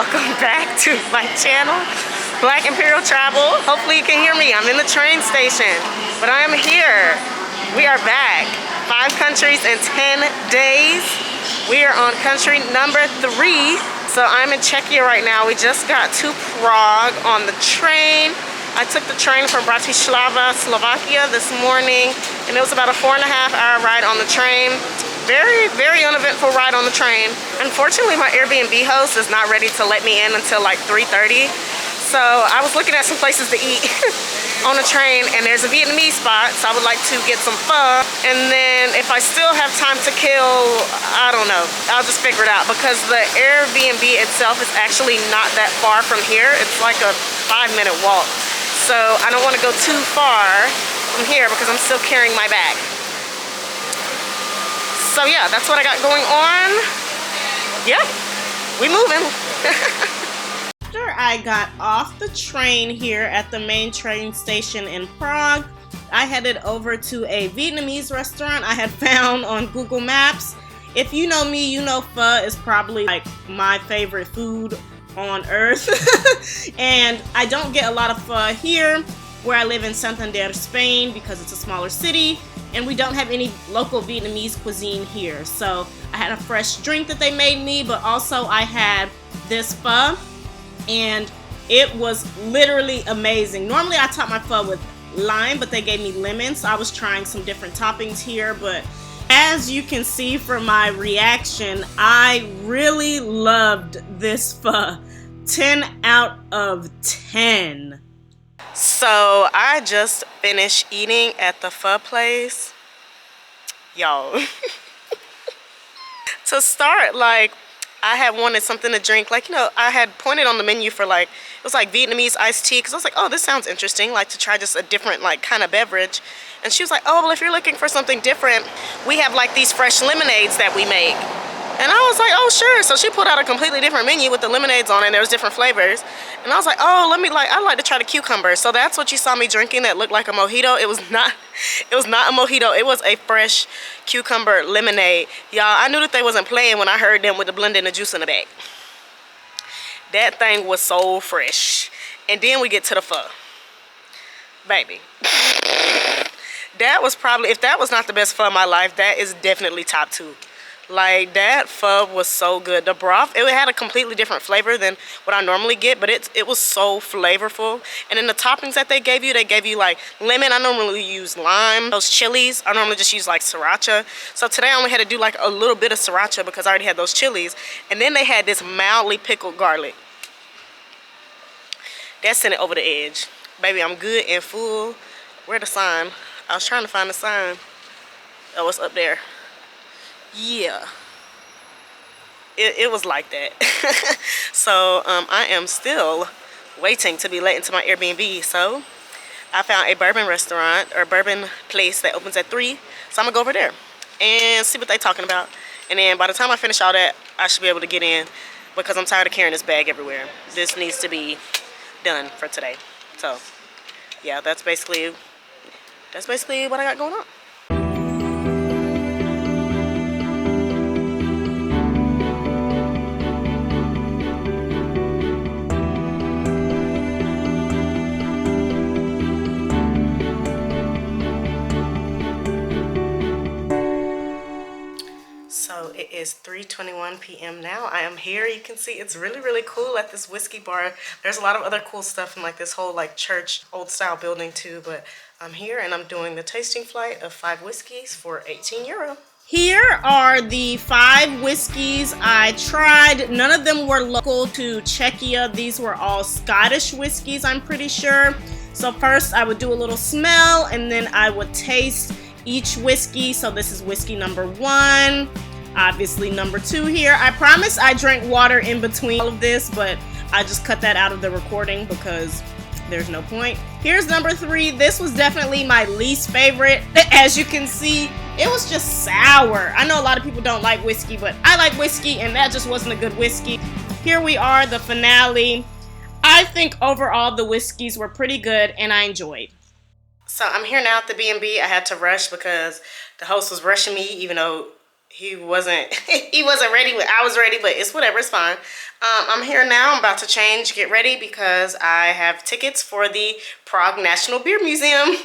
welcome back to my channel, Black Imperial Travel. Hopefully you can hear me. I'm in the train station, but I am here. We are back. 5 countries in 10 days. We are on country number 3. So I'm in Czechia right now. We just got to Prague on the train. I took the train from Bratislava, Slovakia this morning, and it was about a 4.5-hour ride on the train. Very, very uneventful ride on the train. Unfortunately, my Airbnb host is not ready to let me in until like 3:30. So I was looking at some places to eat on the train, and there's a Vietnamese spot, so I would like to get some pho. And then if I still have time to kill, I don't know. I'll just figure it out, because the Airbnb itself is actually not that far from here. It's like a 5-minute walk. So I don't want to go too far from here because I'm still carrying my bag. So yeah, that's what I got going on. Yeah, we moving. After I got off the train here at the main train station in Prague, I headed over to a Vietnamese restaurant I had found on Google Maps. If you know me, you know pho is probably like my favorite food on earth. And I don't get a lot of pho here where I live in Santander, Spain, because it's a smaller city. And we don't have any local Vietnamese cuisine here. So I had a fresh drink that they made me, but also I had this pho, and it was literally amazing. Normally I top my pho with lime, but they gave me lemon, so I was trying some different toppings here. But as you can see from my reaction, I really loved this pho. 10 out of 10. So I just finished eating at the pho place. Y'all. To start, like, I had wanted something to drink. Like, you know, I had pointed on the menu for like, it was like Vietnamese iced tea, because I was like, oh, this sounds interesting, like to try just a different like kind of beverage. And she was like, oh, well, if you're looking for something different, we have like these fresh lemonades that we make. And I was like, oh, sure. So she pulled out a completely different menu with the lemonades on it, and there was different flavors. And I was like, oh, I'd like to try the cucumber. So that's what you saw me drinking that looked like a mojito. It was not a mojito. It was a fresh cucumber lemonade. Y'all, I knew that they wasn't playing when I heard them with the blending the juice in the bag. That thing was so fresh. And then we get to the pho. Baby. That was probably, if that was not the best pho of my life, that is definitely top 2. Like, that pho was so good. The broth, it had a completely different flavor than what I normally get, but it was so flavorful. And then the toppings that they gave you like lemon. I normally use lime. Those chilies, I normally just use like sriracha. So today I only had to do like a little bit of sriracha because I already had those chilies. And then they had this mildly pickled garlic. That sent it over the edge. Baby, I'm good and full. Where's the sign? I was trying to find the sign. Oh, it's up there. Yeah, it was like that. So I am still waiting to be let into my Airbnb. So I found a bourbon restaurant or bourbon place that opens at 3. So I'm gonna go over there and see what they're talking about. And then by the time I finish all that, I should be able to get in, because I'm tired of carrying this bag everywhere. This needs to be done for today. So yeah, that's basically what I got going on. So it is 3:21 p.m. now. I am here. You can see it's really, really cool at this whiskey bar. There's a lot of other cool stuff in like this whole like church old style building too, but I'm here and I'm doing the tasting flight of 5 whiskeys for 18 euro. Here are the 5 whiskeys I tried. None of them were local to Czechia. These were all Scottish whiskeys, I'm pretty sure. So first I would do a little smell, and then I would taste each whiskey. So this is whiskey number 1. Obviously number 2 here. I promise I drank water in between all of this, but I just cut that out of the recording because there's no point. Here's number 3. This was definitely my least favorite. As you can see, it was just sour. I know a lot of people don't like whiskey, but I like whiskey, and that just wasn't a good whiskey. Here we are, the finale. I think overall the whiskeys were pretty good and I enjoyed. So I'm here now at the B&B. I had to rush because the host was rushing me, even though he wasn't ready, but I was ready, but it's whatever, it's fine. I'm here now. I'm about to change, get ready, because I have tickets for the Prague National Beer Museum.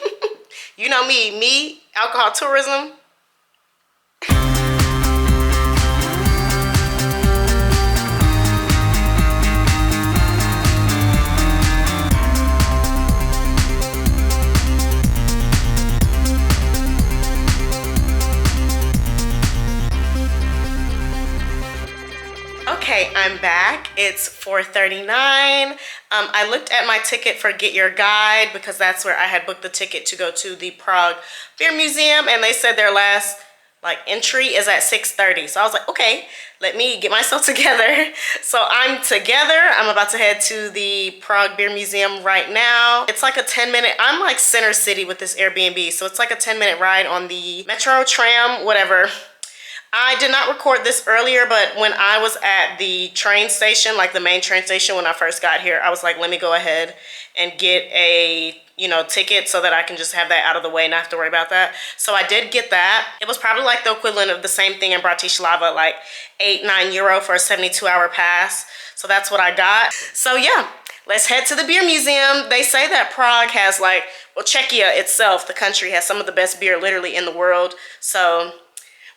You know me, alcohol tourism. Okay, I'm back. It's 4:39. I looked at my ticket for Get Your Guide because that's where I had booked the ticket to go to the Prague Beer Museum, and they said their last entry is at 6:30. So I was like, okay, let me get myself together. So I'm together. I'm about to head to the Prague Beer Museum right now. It's like a 10-minute, I'm like center city with this Airbnb, so it's like a 10-minute ride on the metro, tram, whatever. I did not record this earlier, but when I was at the train station, like the main train station when I first got here, I was like, let me go ahead and get a, ticket so that I can just have that out of the way and not have to worry about that. So I did get that. It was probably like the equivalent of the same thing in Bratislava, like €8-9 for a 72-hour pass. So that's what I got. So yeah, let's head to the beer museum. They say that Prague has Czechia itself, the country, has some of the best beer literally in the world. So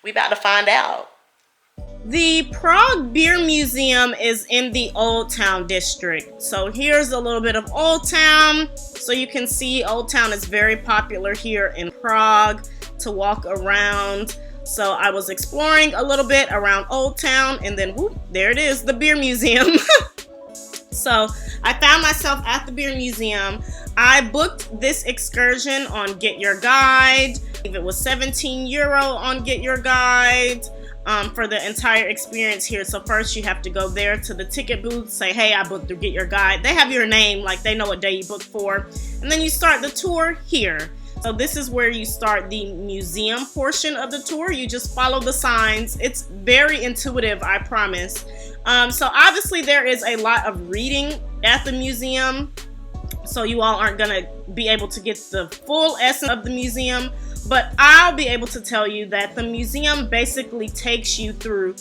we about to find out. The Prague Beer Museum is in the Old Town district. So here's a little bit of Old Town. So you can see Old Town is very popular here in Prague to walk around. So I was exploring a little bit around Old Town, and then whoop, there it is, the beer museum. So I found myself at the beer museum. I booked this excursion on Get Your Guide. It was €17 on Get Your Guide for the entire experience here. So first you have to go there to the ticket booth, say, hey, I booked through Get Your Guide. They have your name, like they know what day you booked for. And then you start the tour here. So this is where you start the museum portion of the tour. You just follow the signs. It's very intuitive, I promise. So obviously there is a lot of reading at the museum. So you all aren't gonna be able to get the full essence of the museum, but I'll be able to tell you that the museum basically takes you through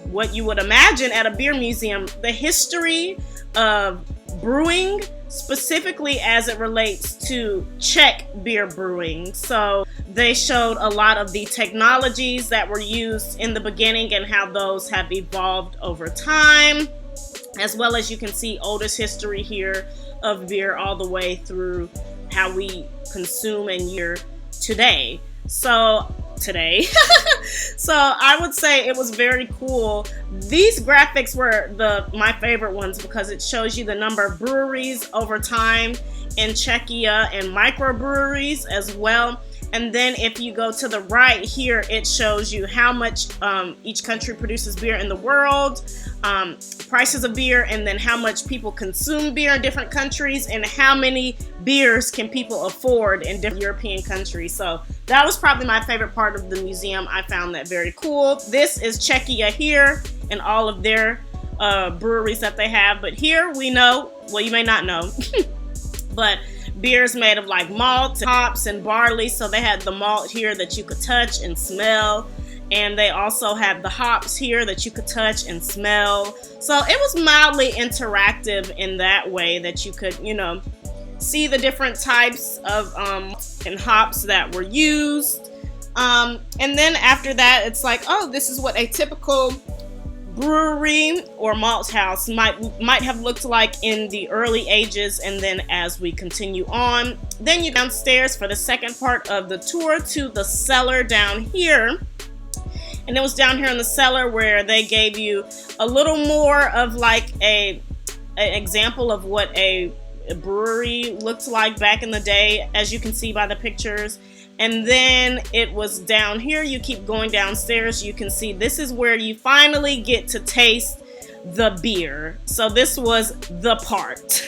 what you would imagine at a beer museum, the history of brewing, specifically as it relates to Czech beer brewing. So they showed a lot of the technologies that were used in the beginning and how those have evolved over time, as well as you can see oldest history here of beer all the way through how we consume and year today. So I would say it was very cool. These graphics were my favorite ones because it shows you the number of breweries over time in Czechia and microbreweries as well. And then if you go to the right here, it shows you how much each country produces beer in the world, prices of beer, and then how much people consume beer in different countries, and how many beers can people afford in different European countries. So that was probably my favorite part of the museum. I found that very cool. This is Czechia here and all of their breweries that they have. But here we know, well, you may not know, but beers made of like malt, hops, and barley. So they had the malt here that you could touch and smell. And they also had the hops here that you could touch and smell. So it was mildly interactive in that way that you could, see the different types of and hops that were used. And then after that, it's like, oh, this is what a typical brewery or malt house might have looked like in the early ages. And then as we continue on, then you downstairs for the second part of the tour to the cellar down here. And it was down here in the cellar where they gave you a little more of like an example of what a brewery looked like back in the day, as you can see by the pictures. And then it was down here, you keep going downstairs, you can see this is where you finally get to taste the beer. So this was the part.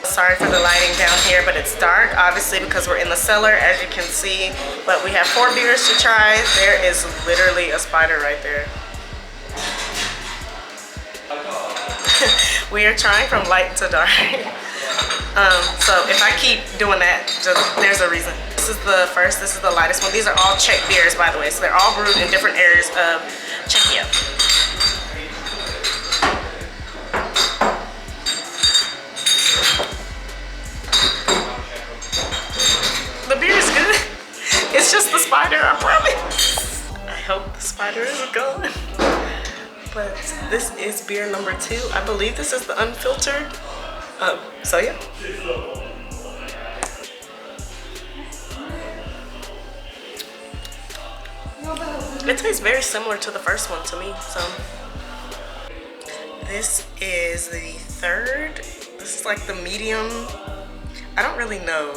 Sorry for the lighting down here, but it's dark, obviously, because we're in the cellar, as you can see. But we have 4 beers to try. There is literally a spider right there. We are trying from light to dark. So if I keep doing that, there's a reason. This is the first, this is the lightest one. These are all Czech beers, by the way. So they're all brewed in different areas of Czechia. The beer is good. It's just the spider, I promise. I hope the spider is gone. But this is beer number 2. I believe this is the unfiltered. So yeah. It tastes very similar to the first one to me. So this is the third. This is like the medium. I don't really know.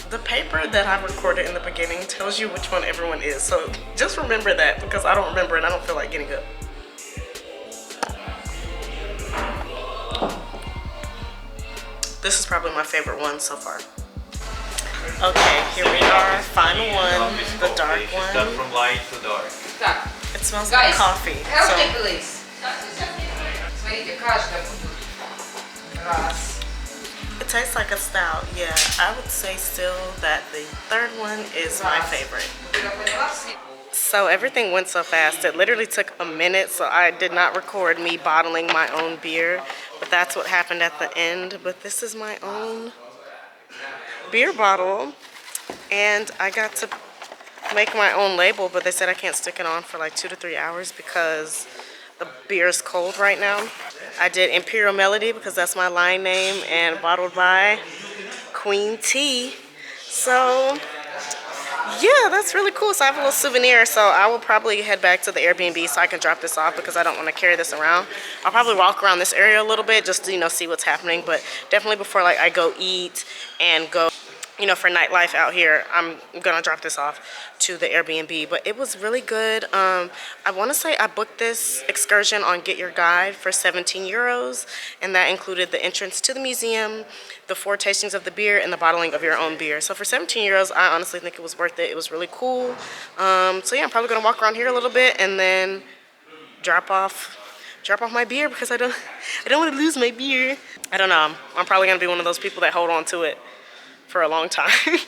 The paper that I recorded in the beginning tells you which one everyone is. So just remember that, because I don't remember and I don't feel like getting up. This is probably my favorite one so far. Okay, here we are. Final one, the dark one. From light to dark. It smells like coffee. Help me, please. Смотрите, каждому раз. It tastes like a stout. Yeah, I would say still that the third one is my favorite. So everything went so fast. It literally took a minute, so I did not record me bottling my own beer. But that's what happened at the end. But this is my own beer bottle. And I got to make my own label, but they said I can't stick it on for like 2 to 3 hours because the beer is cold right now. I did Imperial Melody because that's my line name, and bottled by Queen T. So yeah, that's really cool. So I have a little souvenir. So I will probably head back to the Airbnb so I can drop this off, because I don't want to carry this around. I'll probably walk around this area a little bit just to, you know, see what's happening. But definitely before like I go eat and go, you know, for nightlife out here, I'm gonna drop this off to the Airbnb. But it was really good. I want to say I booked this excursion on Get Your Guide for 17 euros, and that included the entrance to the museum, the 4 tastings of the beer, and the bottling of your own beer. So for 17 euros, I honestly think it was worth it. It was really cool. So yeah, I'm probably gonna walk around here a little bit and then drop off my beer, because I don't want to lose my beer. I don't know. I'm probably gonna be one of those people that hold on to it for a long time.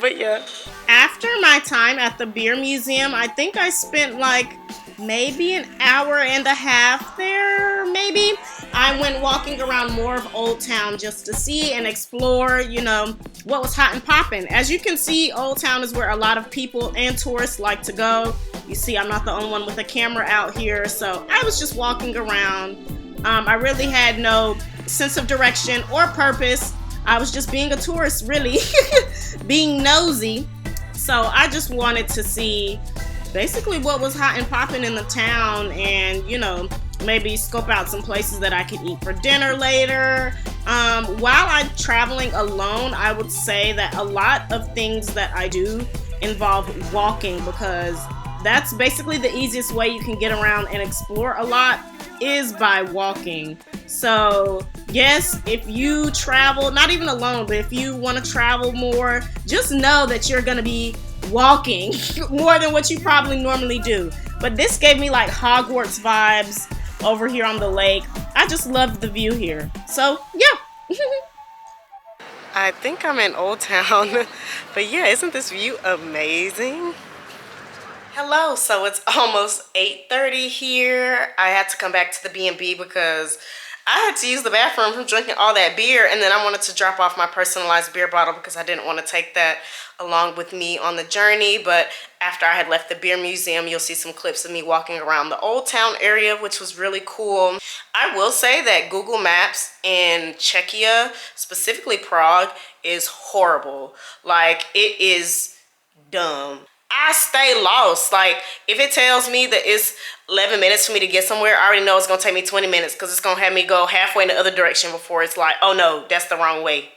But yeah, after my time at the beer museum, I think I spent like maybe an hour and a half there. Maybe I went walking around more of Old Town just to see and explore, you know, what was hot and popping. As you can see, Old Town is where a lot of people and tourists like to go. You see, I'm not the only one with a camera out here, so I was just walking around. I really had no sense of direction or purpose. I was just being a tourist, really, being nosy. So I just wanted to see basically what was hot and popping in the town, and, you know, maybe scope out some places that I could eat for dinner later. While I'm traveling alone, I would say that a lot of things that I do involve walking, because that's basically the easiest way you can get around and explore a lot, is by walking. So yes, if you travel, not even alone, but if you want to travel more, just know that you're going to be walking more than what you probably normally do. But this gave me like Hogwarts vibes over here on the lake. I just loved the view here. So yeah. I think I'm in Old Town. But yeah, isn't this view amazing? Hello, so it's almost 8:30 here. I had to come back to the B&B because I had to use the bathroom from drinking all that beer, and then I wanted to drop off my personalized beer bottle because I didn't want to take that along with me on the journey. But after I had left the beer museum, you'll see some clips of me walking around the Old Town area, which was really cool. I will say that Google Maps in Czechia, specifically Prague, is horrible. Like, it is dumb. I stay lost. Like, if it tells me that it's 11 minutes for me to get somewhere, I already know it's gonna take me 20 minutes, because it's gonna have me go halfway in the other direction before it's like, oh no, that's the wrong way.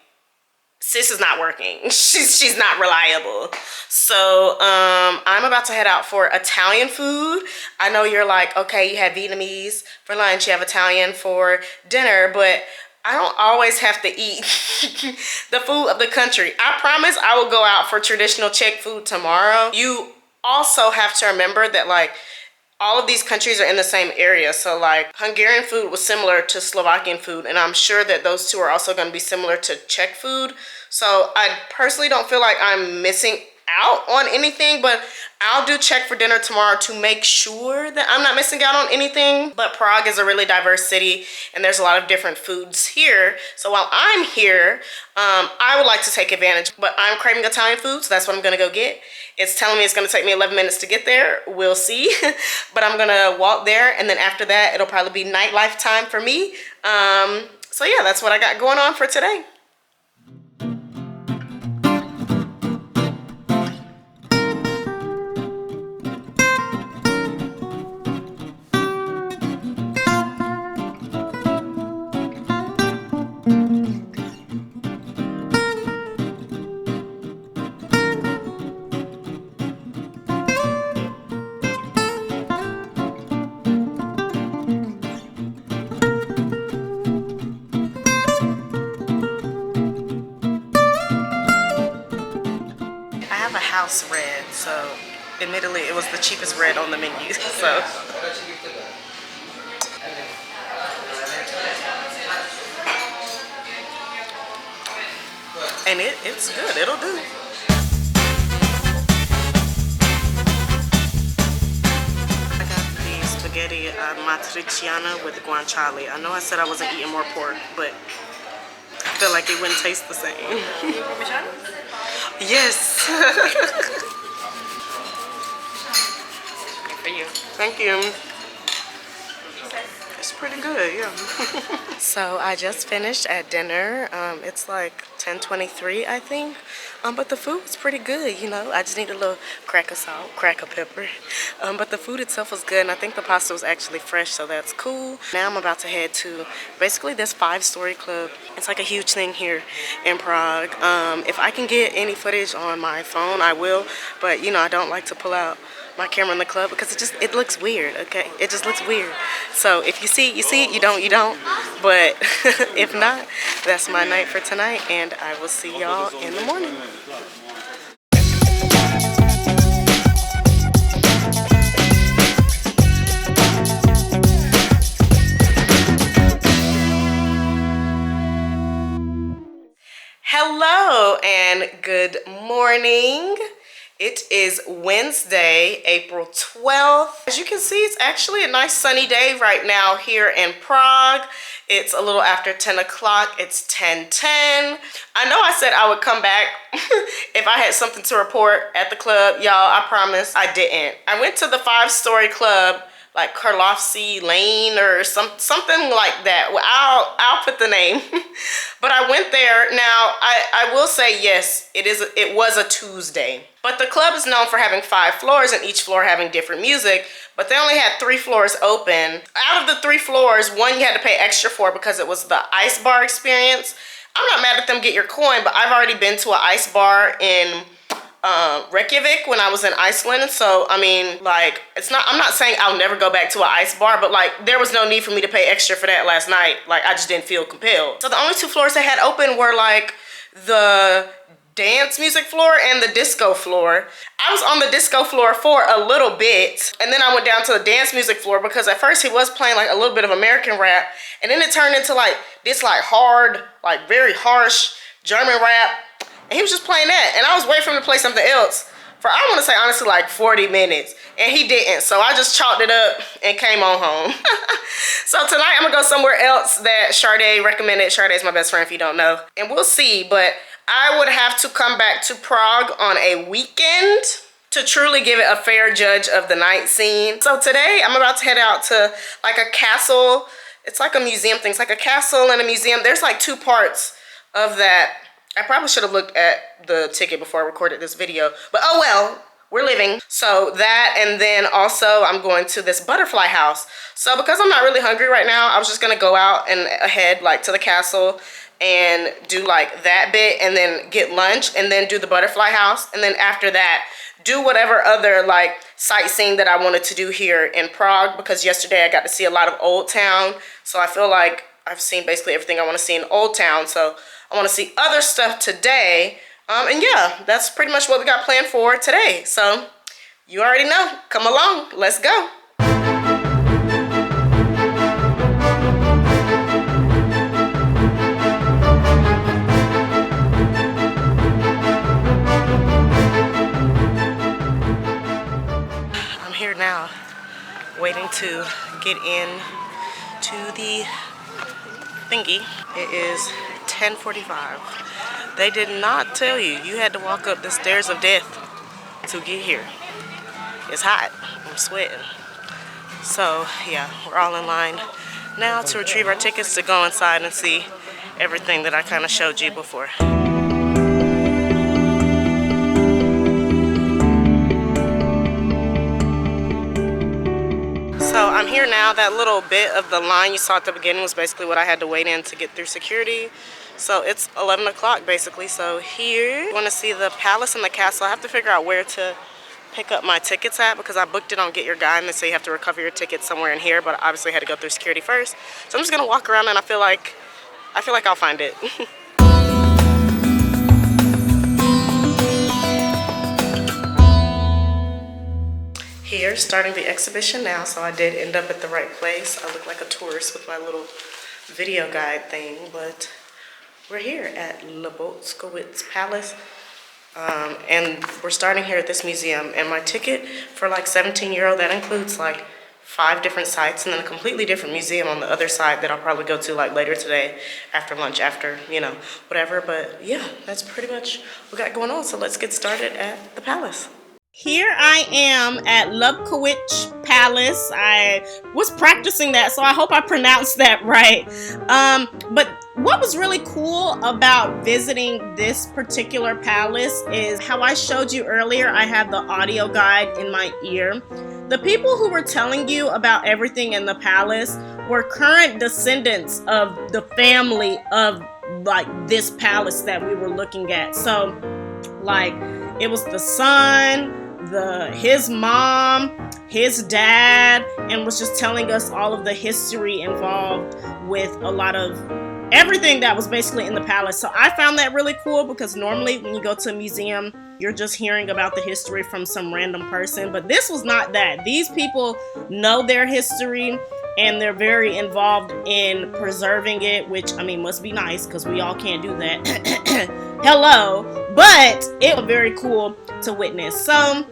Sis is not working. She's not reliable. So I'm about to head out for Italian food. I know you're like, okay, you had Vietnamese for lunch, you have Italian for dinner, but I don't always have to eat the food of the country. I promise I will go out for traditional Czech food tomorrow. You also have to remember that, like, all of these countries are in the same area. So like Hungarian food was similar to Slovakian food, and I'm sure that those two are also going to be similar to Czech food. So I personally don't feel like I'm missing out on anything, but I'll do Czech for dinner tomorrow to make sure that I'm not missing out on anything. But Prague is a really diverse city, and there's a lot of different foods here. So while I'm here, I would like to take advantage, but I'm craving Italian food, so that's what I'm gonna go get. It's telling me it's gonna take me 11 minutes to get there. We'll see. But I'm gonna walk there, and then after that, it'll probably be nightlife time for me. So yeah, that's what I got going on for today. House red, so admittedly it was the cheapest red on the menu. So and it's good, it'll do. I got the spaghetti matriciana with guanciale. I know I said I wasn't eating more pork, but I feel like it wouldn't taste the same. Yes. For you. Thank you. It's pretty good, yeah. So I just finished at dinner. It's like 10:23, I think. But the food was pretty good, you know. I just need a little crack of salt, crack of pepper. But the food itself was good, and I think the pasta was actually fresh, so that's cool. Now I'm about to head to basically this 5-story club. It's like a huge thing here in Prague. If I can get any footage on my phone, I will. But, you know, I don't like to pull out my camera in the club because it looks weird, okay? It just looks weird. So if you see it, you see it. You don't. But if not, that's my night for tonight, and I will see y'all in the morning. Hello and good morning. It is Wednesday, April 12th. As you can see, it's actually a nice sunny day right now here in Prague. It's a little after 10 o'clock. It's 10:10. I know I said I would come back if I had something to report at the club. Y'all, I promise I didn't. I went to the 5-story club, like Karlovsky Lane or something like that. Well, I'll put the name. But I went there. Now, I will say, yes, it was a Tuesday. But the club is known for having 5 floors and each floor having different music. But they only had 3 floors open. Out of the 3 floors, one you had to pay extra for because it was the ice bar experience. I'm not mad at them get your coin, but I've already been to an ice bar in Reykjavik when I was in Iceland. So I mean, like, I'm not saying I'll never go back to an ice bar, but like there was no need for me to pay extra for that last night. Like I just didn't feel compelled. So the only 2 floors they had open were like the dance music floor and the disco floor. I was on the disco floor for a little bit, and then I went down to the dance music floor because at first he was playing like a little bit of American rap, and then it turned into like this like hard, like very harsh German rap. And he was just playing that, and I was waiting for him to play something else for, I want to say honestly, like 40 minutes, and he didn't. So I just chalked it up and came on home. So tonight I'm gonna go somewhere else that Sade recommended. Sade is my best friend if you don't know, and we'll see. But I would have to come back to Prague on a weekend to truly give it a fair judge of the night scene. So today I'm about to head out to like a castle. It's like a museum thing. It's like a castle and a museum. There's like 2 parts of that. I probably should have looked at the ticket before I recorded this video, but oh well, we're living. So that, and then also I'm going to this butterfly house. So because I'm not really hungry right now, I was just gonna go out and head like to the castle and do like that bit and then get lunch and then do the butterfly house. And then after that, do whatever other like sightseeing that I wanted to do here in Prague, because yesterday I got to see a lot of Old Town. So I feel like I've seen basically everything I want to see in Old Town. So I want to see other stuff today. And yeah, that's pretty much what we got planned for today. So you already know, come along, let's go. waiting to get in to the thingy. It is 10:45. They did not tell you had to walk up the stairs of death to get here. It's hot. I'm sweating. So yeah, we're all in line now to retrieve our tickets to go inside and see everything that I kind of showed you before. So I'm here now. That little bit of the line you saw at the beginning was basically what I had to wait in to get through security. So it's 11 o'clock basically. So here, you want to see the palace and the castle. I have to figure out where to pick up my tickets at because I booked it on Get Your Guide and they say you have to recover your ticket somewhere in here, but obviously I had to go through security first. So I'm just gonna walk around and I feel like I'll find it. Here, starting the exhibition now, so I did end up at the right place. I look like a tourist with my little video guide thing, but we're here at Lebotskowitz Palace. And we're starting here at this museum, and my ticket for like 17 euro, that includes like 5 different sites and then a completely different museum on the other side that I'll probably go to like later today after lunch, after, you know, whatever. But yeah, that's pretty much what we got going on. So let's get started at the palace. Here I am at Lebotskowitz Palace. I was practicing that, so I hope I pronounced that right. But what was really cool about visiting this particular palace is how I showed you earlier. I have the audio guide in my ear. The people who were telling you about everything in the palace were current descendants of the family of like this palace that we were looking at. So like it was the son, his mom, his dad, and was just telling us all of the history involved with a lot of everything that was basically in the palace. So I found that really cool because normally when you go to a museum, you're just hearing about the history from some random person, but this was not that. These people know their history and they're very involved in preserving it, which I mean must be nice because we all can't do that. Hello, but it was very cool to witness. So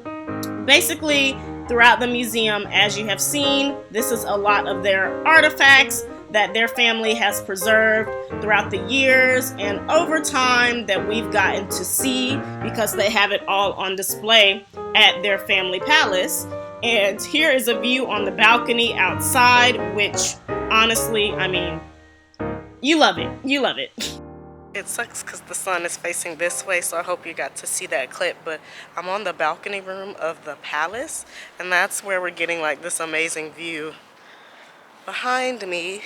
basically throughout the museum, as you have seen, this is a lot of their artifacts that their family has preserved throughout the years and over time that we've gotten to see because they have it all on display at their family palace. And here is a view on the balcony outside, which honestly, I mean, you love it. You love it. It sucks because the sun is facing this way, so I hope you got to see that clip, but I'm on the balcony room of the palace, and that's where we're getting like this amazing view behind me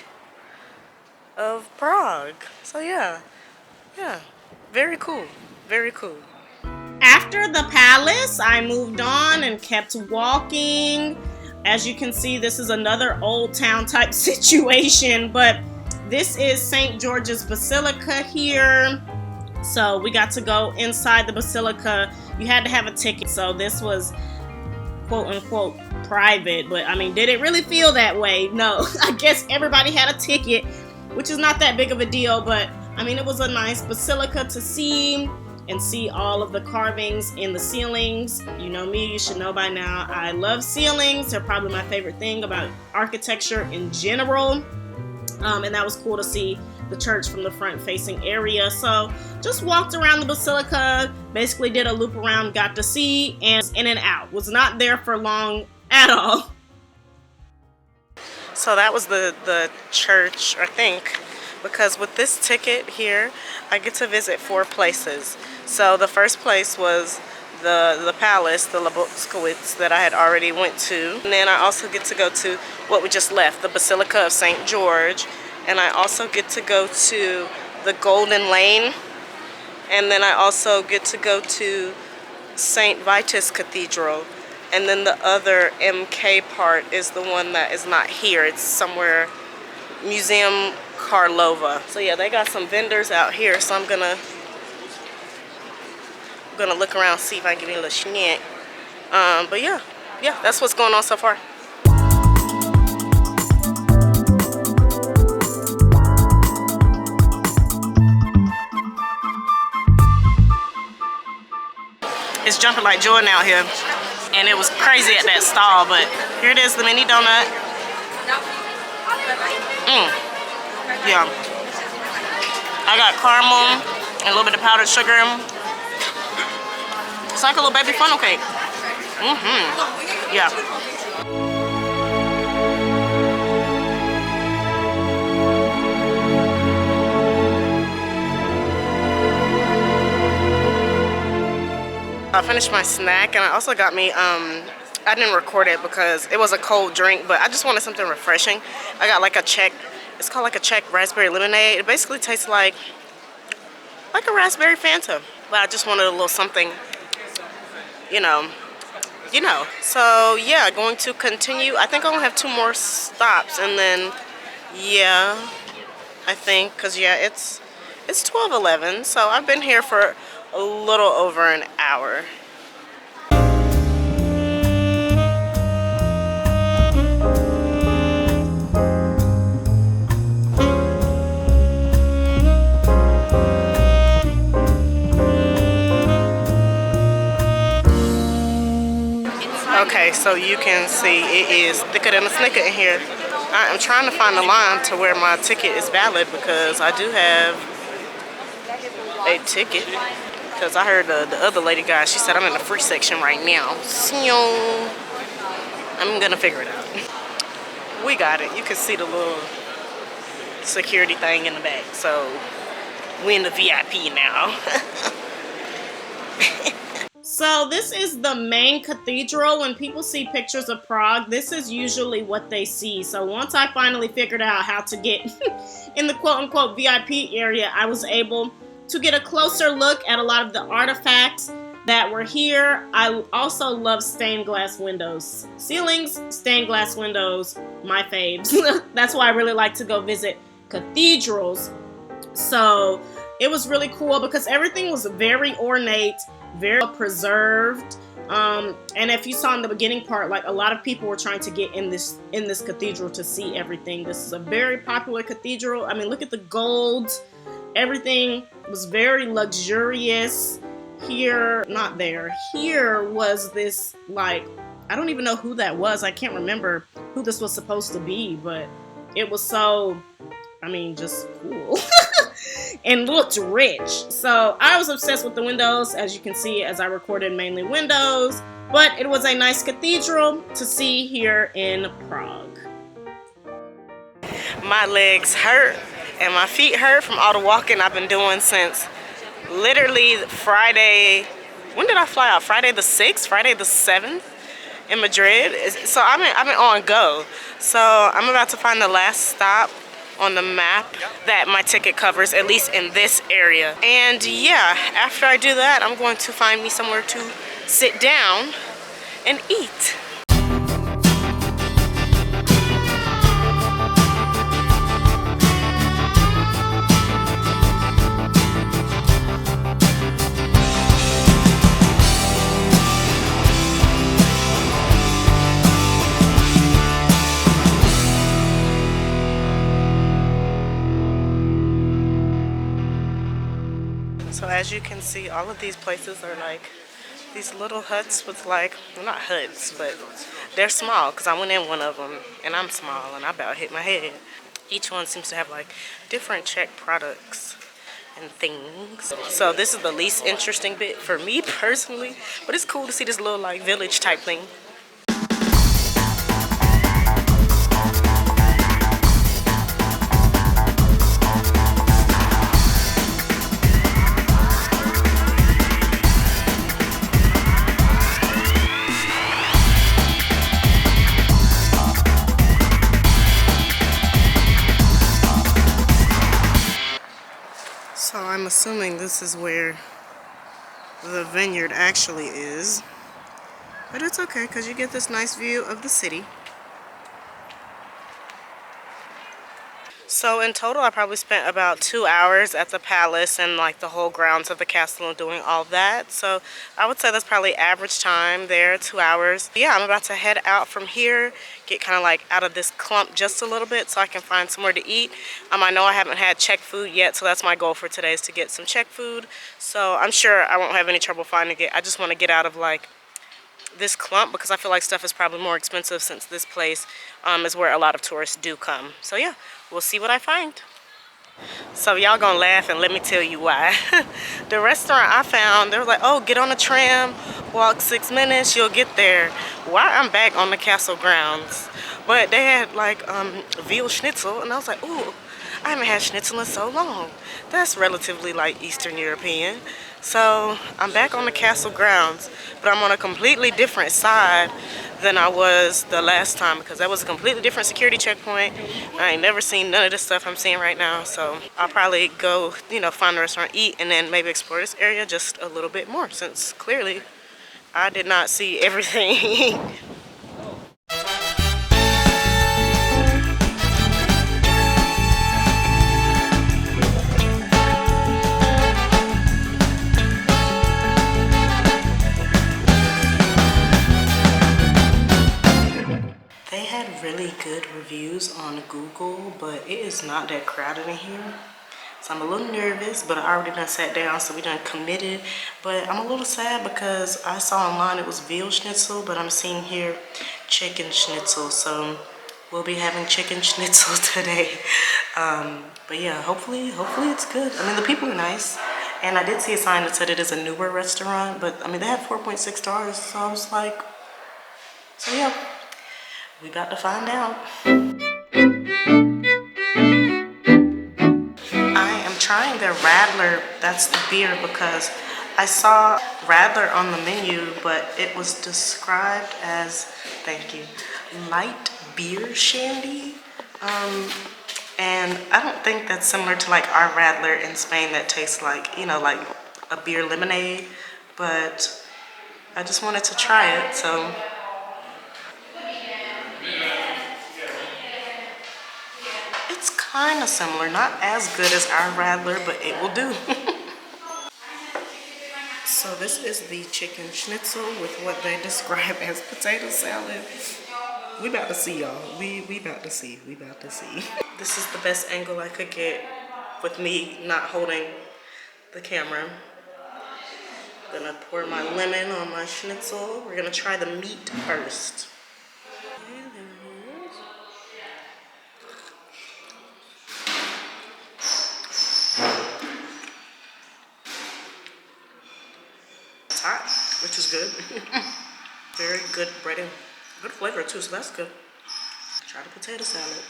of Prague. So yeah, very cool, very cool. After the palace, I moved on and kept walking. As you can see, this is another old town type situation, but this is St. George's Basilica here. So we got to go inside the basilica. You had to have a ticket, so this was quote unquote private, but I mean, did it really feel that way? No. I guess everybody had a ticket, which is not that big of a deal, but I mean, it was a nice basilica to see and see all of the carvings in the ceilings. You know me, you should know by now, I love ceilings. They're probably my favorite thing about architecture in general. And that was cool to see the church from the front facing area. So just walked around the basilica, basically did a loop around, got to see, and in and out. Was not there for long at all. So that was the church, I think, because with this ticket here, I get to visit 4 places. So the first place was the palace, the Lebotskowitz, that I had already went to. And then I also get to go to what we just left, the Basilica of St. George. And I also get to go to the Golden Lane. And then I also get to go to St. Vitus Cathedral. And then the other MK part is the one that is not here. It's somewhere, Museum Karlova. So yeah, they got some vendors out here. So I'm gonna look around, see if I can get me a little snack. But yeah, that's what's going on so far. It's jumping like Jordan out here, and it was crazy at that stall, but Here it is, the mini donut. Yeah. I got caramel and a little bit of powdered sugar. It's like a little baby funnel cake. Yeah. I finished my snack, and I also got me, I didn't record it because it was a cold drink, but I just wanted something refreshing. I got like a Czech, it's called like a Czech raspberry lemonade. It basically tastes like a raspberry Fanta, but I just wanted a little something, you know. So yeah, going to continue. I think I only have 2 more stops, and then yeah, I think, cause yeah, it's 12:11, so I've been here for a little over an hour. Okay, so you can see it is thicker than a snicker in here. I am trying to find a line to where my ticket is valid because I do have a ticket. Because I heard the other lady guy, she said I'm in the free section right now. So I'm gonna figure it out. We got it. You can see the little security thing in the back. So we in the VIP now. So this is the main cathedral. When people see pictures of Prague, this is usually what they see. So once I finally figured out how to get in the quote-unquote VIP area, I was able to get a closer look at a lot of the artifacts that were here. I also love stained glass windows. Ceilings, stained glass windows, my faves. That's why I really like to go visit cathedrals. So it was really cool because everything was very ornate, very preserved. And if you saw in the beginning part, like a lot of people were trying to get in this cathedral to see everything. This is a very popular cathedral. I mean, look at the gold. Everything was very luxurious. Here, not there. Here was this, like, I don't even know who that was. I can't remember who this was supposed to be, but it was so, I mean, just cool. And looked rich. So I was obsessed with the windows, as you can see, as I recorded mainly windows. But it was a nice cathedral to see here in Prague. My legs hurt and my feet hurt from all the walking I've been doing since literally Friday. When did I fly out? Friday the 6th? Friday the 7th in Madrid. So I've been on go. So I'm about to find the last stop on the map that my ticket covers, at least in this area. And yeah, after I do that, I'm going to find me somewhere to sit down and eat. So as you can see, all of these places are like these little huts with like, well, not huts, but they're small because I went in one of them and I'm small and I about hit my head. Each one seems to have like different Czech products and things. So this is the least interesting bit for me personally, but it's cool to see this little like village type thing. So I'm assuming this is where the vineyard actually is, but it's okay because you get this nice view of the city. So in total, I probably spent about 2 hours at the palace and like the whole grounds of the castle and doing all that. So I would say that's probably average time there, 2 hours. Yeah, I'm about to head out from here, get kind of like out of this clump just a little bit so I can find somewhere to eat. I know I haven't had Czech food yet, so that's my goal for today, is to get some Czech food. So I'm sure I won't have any trouble finding it. I just want to get out of like this clump because I feel like stuff is probably more expensive since this place is where a lot of tourists do come. So yeah, we'll see what I find. So y'all gonna laugh and let me tell you why. The restaurant I found, they were like, oh, get on the tram, walk 6 minutes, you'll get there. Why I'm back on the castle grounds. But they had like veal schnitzel, and I was like, ooh, I haven't had schnitzel in so long. That's relatively like Eastern European. So I'm back on the castle grounds, but I'm on a completely different side than I was the last time because that was a completely different security checkpoint. I ain't never seen none of this stuff I'm seeing right now, so I'll probably go, you know, find a restaurant, eat, and then maybe explore this area just a little bit more since clearly I did not see everything. They had really good reviews on Google, but it is not that crowded in here. So I'm a little nervous, but I already done sat down, so we done committed. But I'm a little sad because I saw online it was veal schnitzel, but I'm seeing here chicken schnitzel. So we'll be having chicken schnitzel today. But yeah, hopefully it's good. I mean, the people are nice. And I did see a sign that said it is a newer restaurant, but I mean, they have 4.6 stars, so I was like, so yeah. We about to find out. I am trying their Radler, that's the beer, because I saw Radler on the menu, but it was described as, thank you, light beer shandy. And I don't think that's similar to like our Radler in Spain that tastes like, you know, like a beer lemonade, but I just wanted to try it, so. It's kind of similar, not as good as our Radler, but it will do. So this is the chicken schnitzel with what they describe as potato salad. We about to see, y'all. We about to see. We about to see. This is the best angle I could get with me not holding the camera. Gonna pour my lemon on my schnitzel. We're gonna try the meat first. Hot, which is good. Very good breading. Good flavor too, so that's good. Try the potato salad.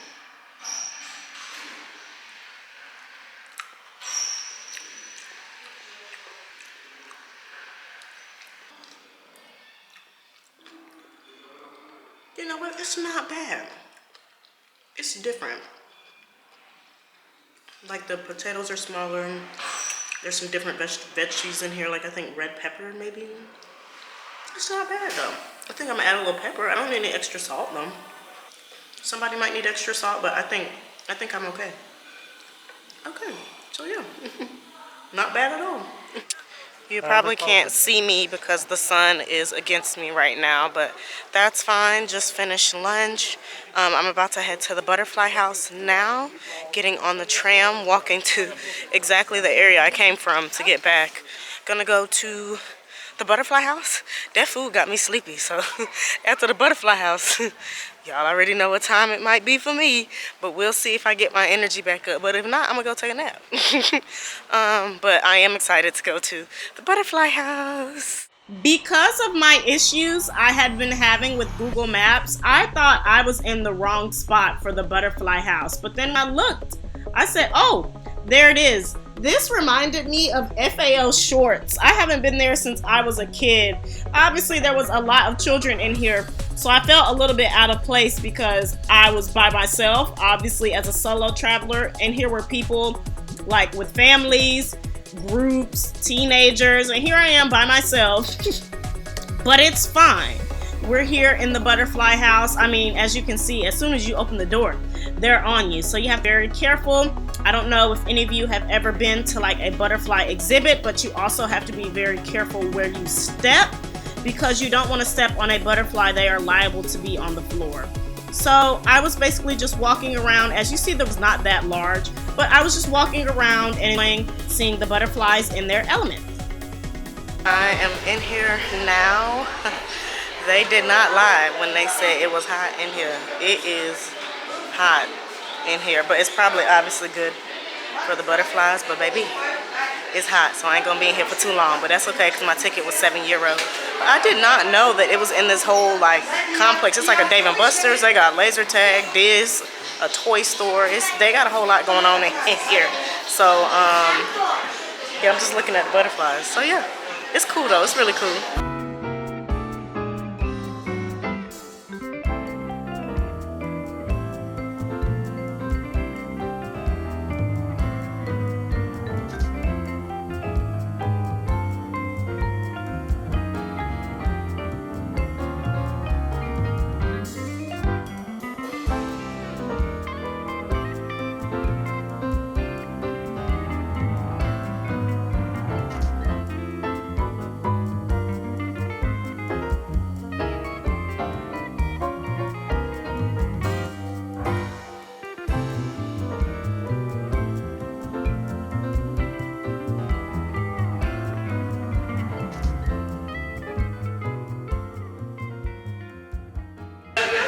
You know what? It's not bad. It's different. Like the potatoes are smaller. There's some different veggies in here, like I think red pepper maybe. It's not bad though. I think I'm gonna add a little pepper. I don't need any extra salt though. Somebody might need extra salt, but I think I'm okay. Okay, so yeah, not bad at all. You probably can't see me because the sun is against me right now, but that's fine. Just finished lunch. I'm about to head to the butterfly house now, getting on the tram, walking to exactly the area I came from to get back. Gonna go to the butterfly house. That food got me sleepy, so after the butterfly house, y'all already know what time it might be for me, but we'll see if I get my energy back up. But if not, I'm gonna go take a nap. But I am excited to go to the butterfly house. Because of my issues I had been having with Google Maps, I thought I was in the wrong spot for the butterfly house. But then I looked, I said, oh, there it is. This reminded me of FAO Shorts. I haven't been there since I was a kid. Obviously, there was a lot of children in here, so I felt a little bit out of place because I was by myself, obviously as a solo traveler, and here were people like with families, groups, teenagers, and here I am by myself. But it's fine. We're here in the butterfly house. I mean, as you can see, as soon as you open the door, they're on you. So you have to be very careful. I don't know if any of you have ever been to like a butterfly exhibit, but you also have to be very careful where you step because you don't want to step on a butterfly. They are liable to be on the floor. So I was basically just walking around. As you see, there was not that large, but I was just walking around and seeing the butterflies in their element. I am in here now. They did not lie when they said it was hot in here. It is hot in here, but it's probably obviously good for the butterflies. But baby, it's hot, so I ain't gonna be in here for too long. But that's okay, because my ticket was €7. But I did not know that it was in this whole like complex. It's like a Dave and Buster's. They got laser tag, this, a toy store. They got a whole lot going on in here. So yeah, I'm just looking at the butterflies. So yeah, it's cool though. It's really cool.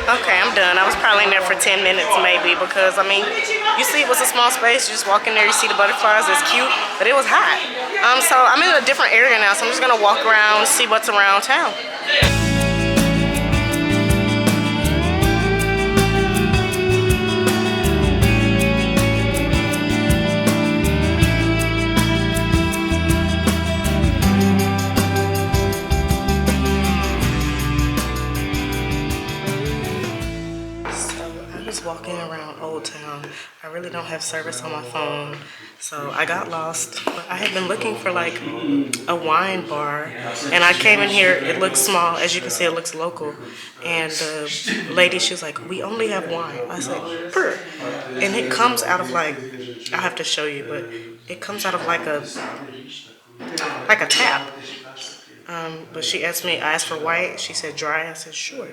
Okay, I'm done. I was probably in there for 10 minutes maybe because, I mean, you see it was a small space. You just walk in there, you see the butterflies. It's cute, but it was hot. So I'm in a different area now, so I'm just going to walk around, see what's around town. Walking around Old Town. I really don't have service on my phone, so I got lost. But I had been looking for like a wine bar, and I came in here. It looks small, as you can see. It looks local, and the lady, she was like, "We only have wine." I said, "Purr," and it comes out of like, I have to show you, but it comes out of like a tap. But she asked me, I asked for white. She said dry. I said, sure.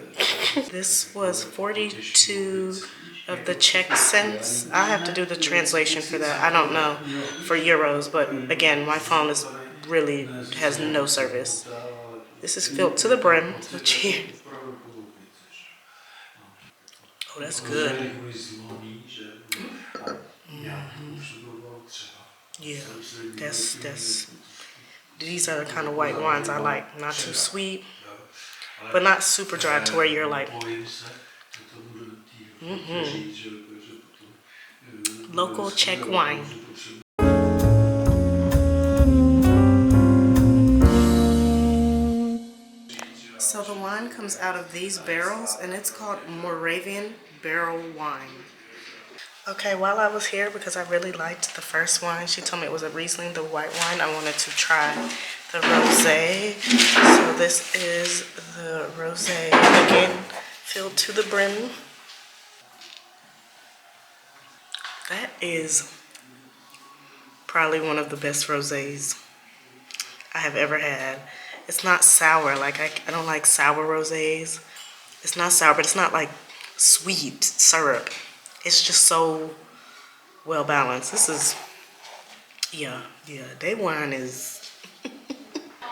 This was 42 of the Czech cents. I have to do the translation for that. I don't know for euros, but again, my phone is really has no service. This is filled to the brim. So cheers. Oh, that's good. Yeah, that's. These are the kind of white wines I like. Not too sweet, but not super dry to where you're like, local Czech wine. So the wine comes out of these barrels, and it's called Moravian barrel wine. Okay, while I was here, because I really liked the first wine, she told me it was a Riesling, the white wine, I wanted to try the rosé. So this is the rosé, again, filled to the brim. That is probably one of the best rosés I have ever had. It's not sour, like I don't like sour rosés. It's not sour, but it's not like sweet syrup. It's just so well balanced. This is, yeah, day wine is.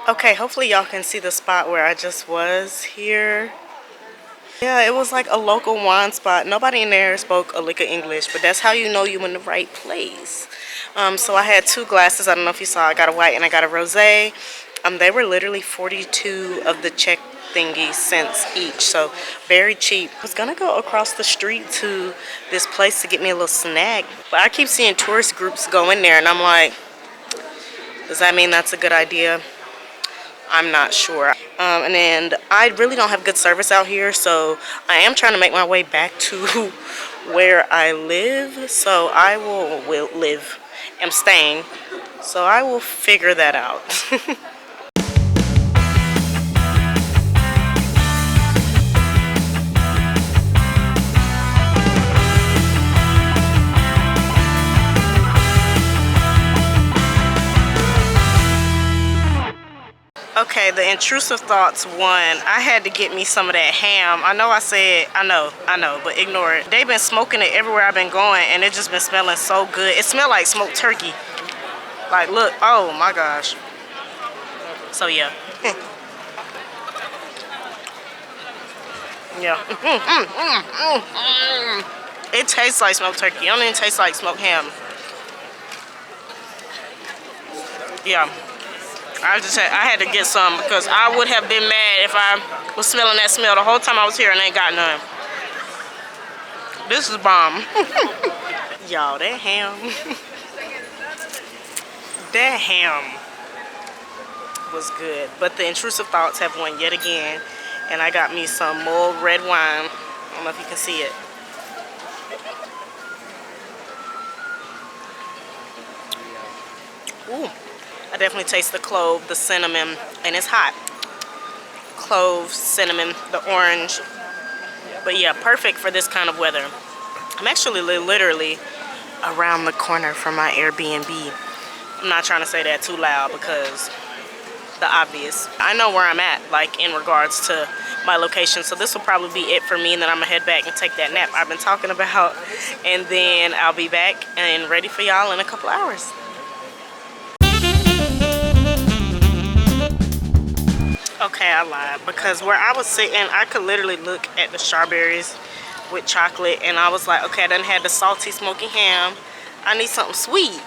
Okay, hopefully y'all can see the spot where I just was here. Yeah, it was like a local wine spot. Nobody in there spoke a lick of English, but that's how you know you're in the right place. So I had 2 glasses. I don't know if you saw. I got a white and I got a rosé. They were literally 42 of the Czech thingy cents each, so very cheap. I was gonna go across the street to this place to get me a little snack, but I keep seeing tourist groups go in there, and I'm like, does that mean that's a good idea? I'm not sure. And then I really don't have good service out here, so I am trying to make my way back to where I live. So I will live. I'm staying, so I will figure that out. Okay, the intrusive thoughts won. I had to get me some of that ham. I know I said, I know, but ignore it. They've been smoking it everywhere I've been going, and it's just been smelling so good. It smelled like smoked turkey. Like, look, oh my gosh. So yeah. Yeah. It tastes like smoked turkey. It don't even taste like smoked ham. Yeah. I had to get some because I would have been mad if I was smelling that smell the whole time I was here and ain't got none. This is bomb. Y'all, that ham. That ham was good. But the intrusive thoughts have won yet again. And I got me some more red wine. I don't know if you can see it. Ooh. I definitely taste the clove, the cinnamon, and it's hot. Clove, cinnamon, the orange. But yeah, perfect for this kind of weather. I'm actually literally around the corner from my Airbnb. I'm not trying to say that too loud because the obvious. I know where I'm at, like in regards to my location. So this will probably be it for me, and then I'm gonna head back and take that nap I've been talking about. And then I'll be back and ready for y'all in a couple hours. Okay, I lied because where I was sitting, I could literally look at the strawberries with chocolate, and I was like, okay, I done had the salty smoky ham. I need something sweet.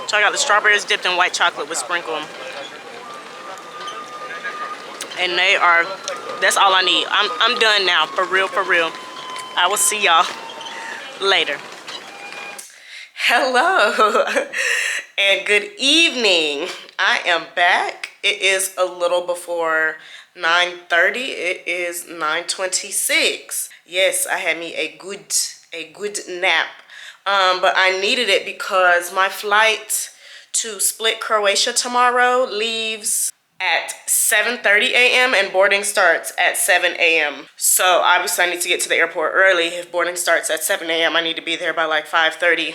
So I got the strawberries dipped in white chocolate with sprinkle. And they are, that's all I need. I'm done now, for real, for real. I will see y'all later. Hello and good evening. I am back. It is a little before 9:30. It is 9:26. Yes, I had me a good nap. But I needed it because my flight to Split, Croatia tomorrow leaves at 7:30 a.m. and boarding starts at 7 a.m. So obviously I need to get to the airport early. If boarding starts at 7 a.m. I need to be there by like 5:30.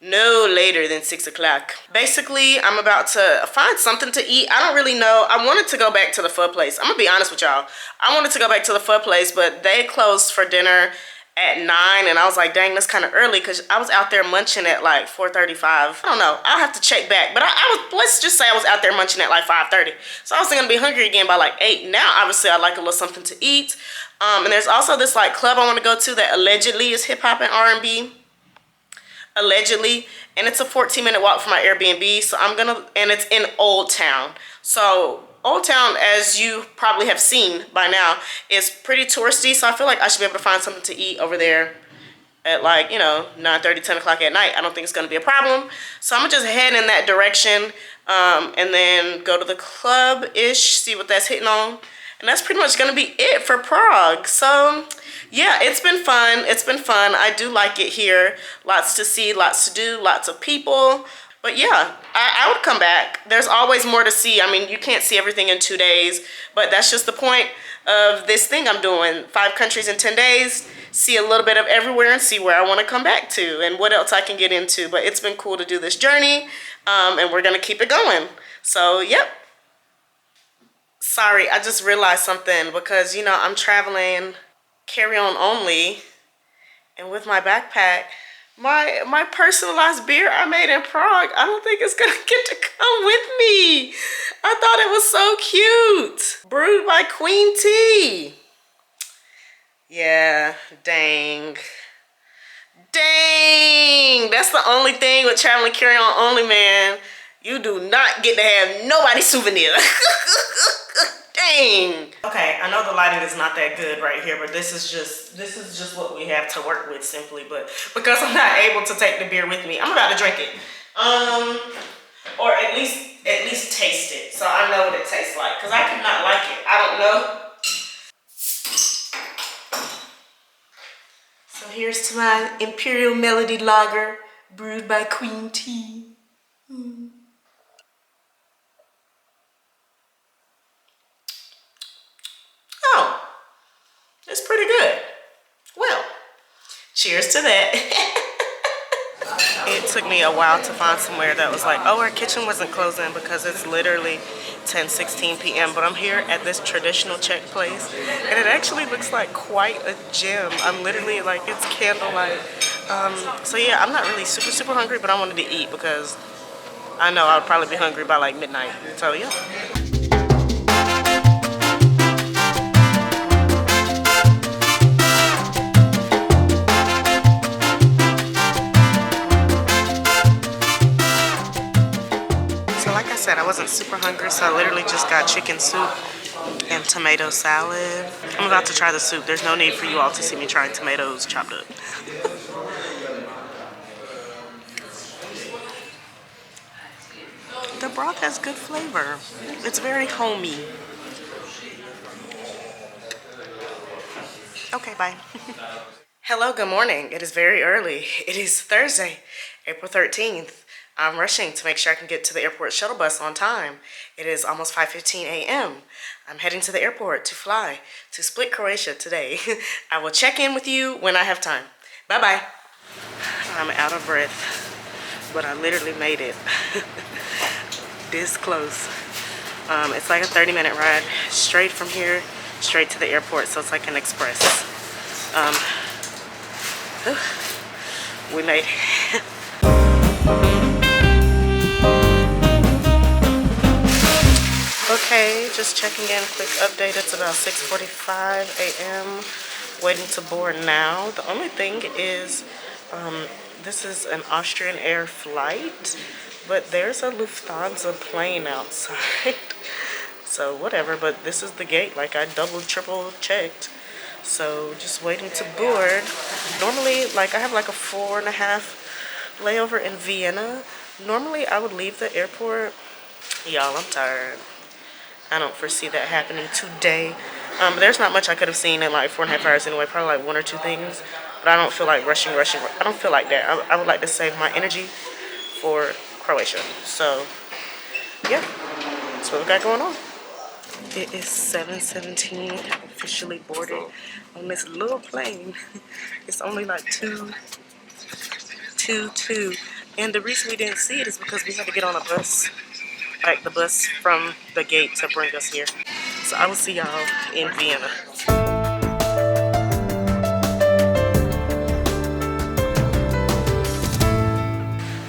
No later than 6 o'clock. Basically, I'm about to find something to eat. I don't really know. I wanted to go back to the pho place. I'm gonna be honest with y'all. I wanted to go back to the pho place, but they closed for dinner at 9, and I was like, dang, that's kind of early because I was out there munching at like 4:35. I don't know. I'll have to check back, but I was, let's just say I was out there munching at like 5:30. So I was gonna be hungry again by like 8. Now, obviously, I'd like a little something to eat. And there's also this like club I want to go to that allegedly is hip hop and R&B. Allegedly, and it's a 14-minute walk from my Airbnb. So I'm gonna, and it's in Old Town. So Old Town, as you probably have seen by now, is pretty touristy. So I feel like I should be able to find something to eat over there at like, you know, 9:30, 10 o'clock at night. I don't think it's gonna be a problem. So I'm gonna just head in that direction and then go to the club-ish, see what that's hitting on. And that's pretty much gonna be it for Prague. So yeah, it's been fun. It's been fun. I do like it here. Lots to see, lots to do, lots of people. But yeah, I would come back. There's always more to see. I mean, you can't see everything in 2 days, but that's just the point of this thing I'm doing. 5 countries in 10 days, see a little bit of everywhere and see where I want to come back to and what else I can get into. But it's been cool to do this journey, and we're going to keep it going. So, yep. Sorry, I just realized something because, you know, I'm traveling carry-on only, and with my backpack, my personalized beer I made in Prague, I don't think it's gonna get to come with me. I thought it was so cute. Brewed by Queen Tea. Yeah, dang. Dang, that's the only thing with traveling carry-on only, man. You do not get to have nobody's souvenir. Dang. Okay, I know the lighting is not that good right here, but this is just what we have to work with simply. But because I'm not able to take the beer with me, I'm about to drink it. Or at least taste it, so I know what it tastes like. Cause I could not like it. I don't know. So here's to my Imperial Melody Lager, brewed by Queen Tea. Oh, it's pretty good. Well, cheers to that. It took me a while to find somewhere that was like, oh, our kitchen wasn't closing because it's literally 10:16 p.m. But I'm here at this traditional Czech place, and it actually looks like quite a gem. I'm literally like, it's candlelight. So yeah, I'm not really super hungry, but I wanted to eat because I know I would probably be hungry by like midnight. So yeah. So like I said, I wasn't super hungry, so I literally just got chicken soup and tomato salad. I'm about to try the soup. There's no need for you all to see me trying tomatoes chopped up. The broth has good flavor. It's very homey. Okay, bye. Hello, good morning. It is very early. It is Thursday, April 13th. I'm rushing to make sure I can get to the airport shuttle bus on time. It is almost 5:15 a.m. I'm heading to the airport to fly to Split, Croatia today. I will check in with you when I have time. Bye-bye. I'm out of breath, but I literally made it this close. It's like a 30-minute ride straight from here, straight to the airport, so it's like an express. We made it. Okay, just checking in, quick update. It's about 6:45 a.m. Waiting to board now. The only thing is, this is an Austrian Air flight, but there's a Lufthansa plane outside. So whatever, but this is the gate. Like I double, triple checked. So just waiting to board. Normally, like I have like a 4.5 layover in Vienna. Normally I would leave the airport. Y'all, I'm tired. I don't foresee that happening today. There's not much I could have seen in like 4.5 hours anyway. Probably like one or two things. But I don't feel like rushing. I don't feel like that. I would like to save my energy for Croatia. So, yeah. That's what we got going on. It is 7:17. Officially boarded on this little plane. It's only like 2:22. And the reason we didn't see it is because we had to get on a bus. Like the bus from the gate to bring us here. So I will see y'all in Vienna.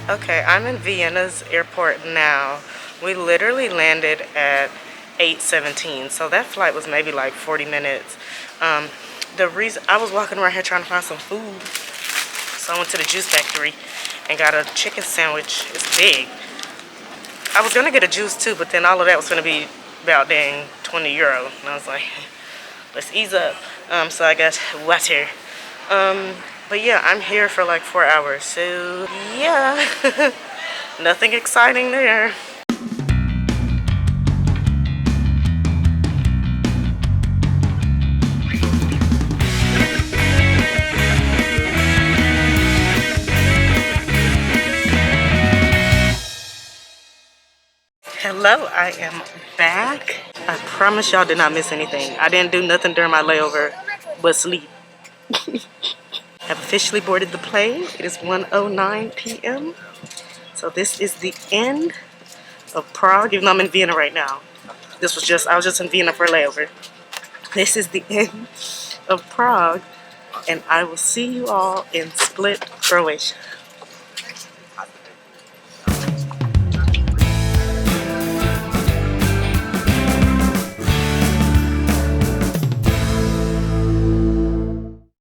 Okay, I'm in Vienna's airport now. We literally landed at 8:17, so that flight was maybe like 40 minutes. The reason I was walking around here trying to find some food, so I went to the juice factory and got a chicken sandwich. It's big. I was gonna get a juice too, but then all of that was gonna be about dang 20 euro, and I was like, let's ease up. So I got water. But yeah, I'm here for like 4 hours, so yeah, nothing exciting there. Hello, I am back. I promise y'all did not miss anything. I didn't do nothing during my layover but sleep. I've officially boarded the plane. It is 1:09 p.m. So this is the end of Prague, even though I'm in Vienna right now. I was just in Vienna for a layover. This is the end of Prague, and I will see you all in Split, Croatia.